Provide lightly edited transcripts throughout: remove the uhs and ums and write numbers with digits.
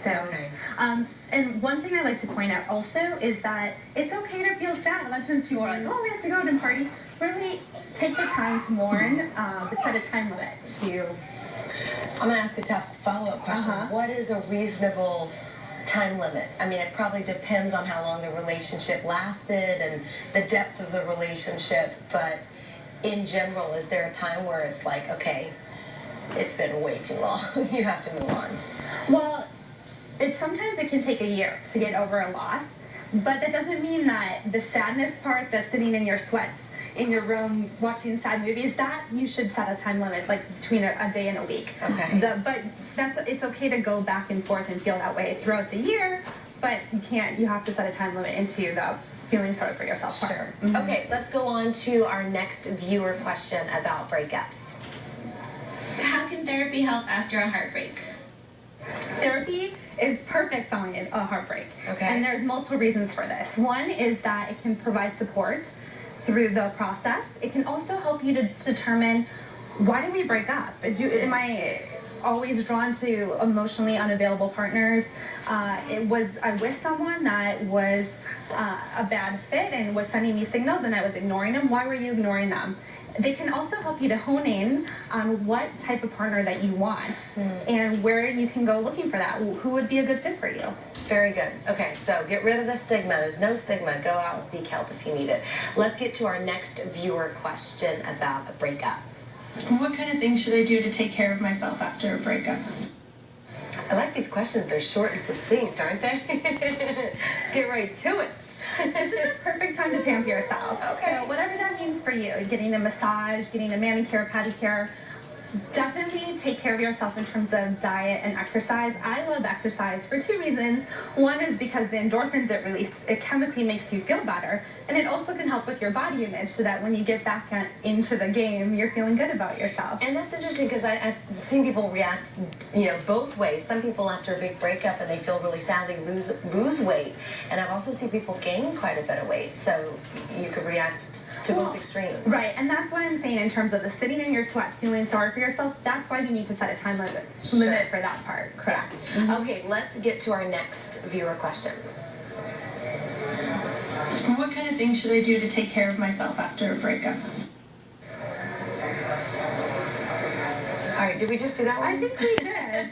So, Okay. and one thing I like to point out also is that it's okay to feel sad. A lot of times people are like, oh, we have to go out and party. Really take the time to mourn, but set a time limit to... I'm going to ask a tough follow-up question. What is a reasonable time limit? I mean, it probably depends on how long the relationship lasted and the depth of the relationship, but in general, is there a time where it's like, okay, it's been way too long, you have to move on? Well, sometimes it can take a year to get over a loss, but that doesn't mean that the sadness part, the sitting in your sweats in your room watching sad movies, that you should set a time limit, like between a day and a week. Okay. But it's okay to go back and forth and feel that way throughout the year, but you have to set a time limit into the feeling sorry for yourself part. Sure. Okay, let's go on to our next viewer question about breakups. How can therapy help after a heartbreak? Therapy is perfect following a heartbreak. Okay. And there's multiple reasons for this. One is that it can provide support through the process. It can also help you to determine, why did we break up? Am I always drawn to emotionally unavailable partners? I with someone that was a bad fit and was sending me signals and I was ignoring them. Why were you ignoring them? They can also help you to hone in on what type of partner that you want and where you can go looking for that. Who would be a good fit for you? Very good. Okay, so get rid of the stigma. There's no stigma. Go out and seek help if you need it. Let's get to our next viewer question about a breakup. What kind of things should I do to take care of myself after a breakup? I like these questions. They're short and succinct, aren't they? Get right to it. This is a perfect time to pamper yourself. Okay. So whatever that means for you, getting a massage, getting a manicure, pedicure, definitely take care of yourself in terms of diet and exercise. I love exercise for two reasons. One is because the endorphins it release, it chemically makes you feel better. And it also can help with your body image so that when you get back into the game, you're feeling good about yourself. And that's interesting because I've seen people react, both ways. Some people after a big breakup and they feel really sad, they lose weight. And I've also seen people gain quite a bit of weight. So you could react to both extremes. Right, and that's what I'm saying in terms of the sitting in your sweats, feeling sorry for yourself. That's why you need to set a time limit for that part. Correct. Yeah. Okay, let's get to our next viewer question. What kind of things should I do to take care of myself after a breakup? All right, did we just do that one? I think we did.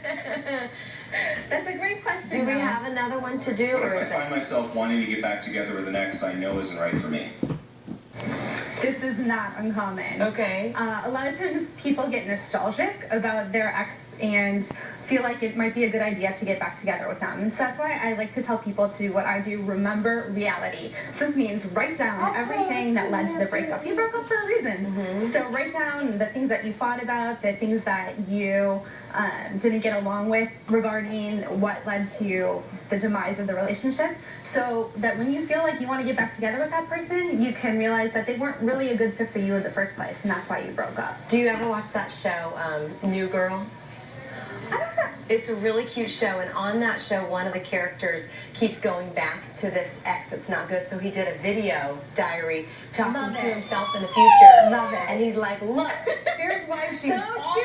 That's a great question. Do we have another one to do? Or I find myself wanting to get back together with an ex I know isn't right for me. This is not uncommon. Okay. A lot of times people get nostalgic about their ex and feel like it might be a good idea to get back together with them. And so that's why I like to tell people to do what I do, remember reality. So this means write down everything that led to the breakup. You broke up for a reason. So write down the things that you fought about, the things that you didn't get along with regarding what led to the demise of the relationship. So that when you feel like you want to get back together with that person, you can realize that they weren't really a good fit for you in the first place, and that's why you broke up. Do you ever watch that show, New Girl? It's a really cute show, and on that show, one of the characters keeps going back to this ex that's not good, so he did a video diary talking to himself in the future. Love it. And he's like, look, here's why she's awful.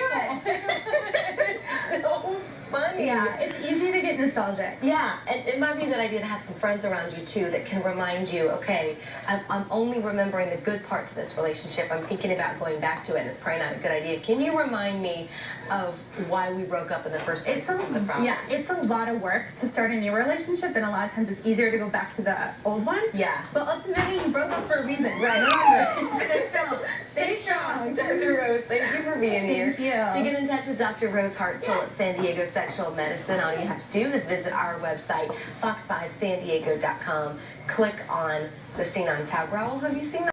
It's so funny. Yeah, it's easy to get nostalgic. Yeah, and it might be a good idea to have some friends around you, too, that can remind you, okay, I'm only remembering the good parts of this relationship. I'm thinking about going back to it, and it's probably not a good idea. Can you remind me of why we broke up in the first place? It's a lot of work to start a new relationship, and a lot of times it's easier to go back to the old one. Yeah. But ultimately, you broke up for a reason. Right. Remember, stay strong. Stay strong. Dr. Rose, thank you for being here. Thank you. To get in touch with Dr. Rose Hartzell at San Diego Sexual Medicine, all you have to do is visit our website, fox5sandiego.com. Click on the Scene on tab. Raul, have you seen that?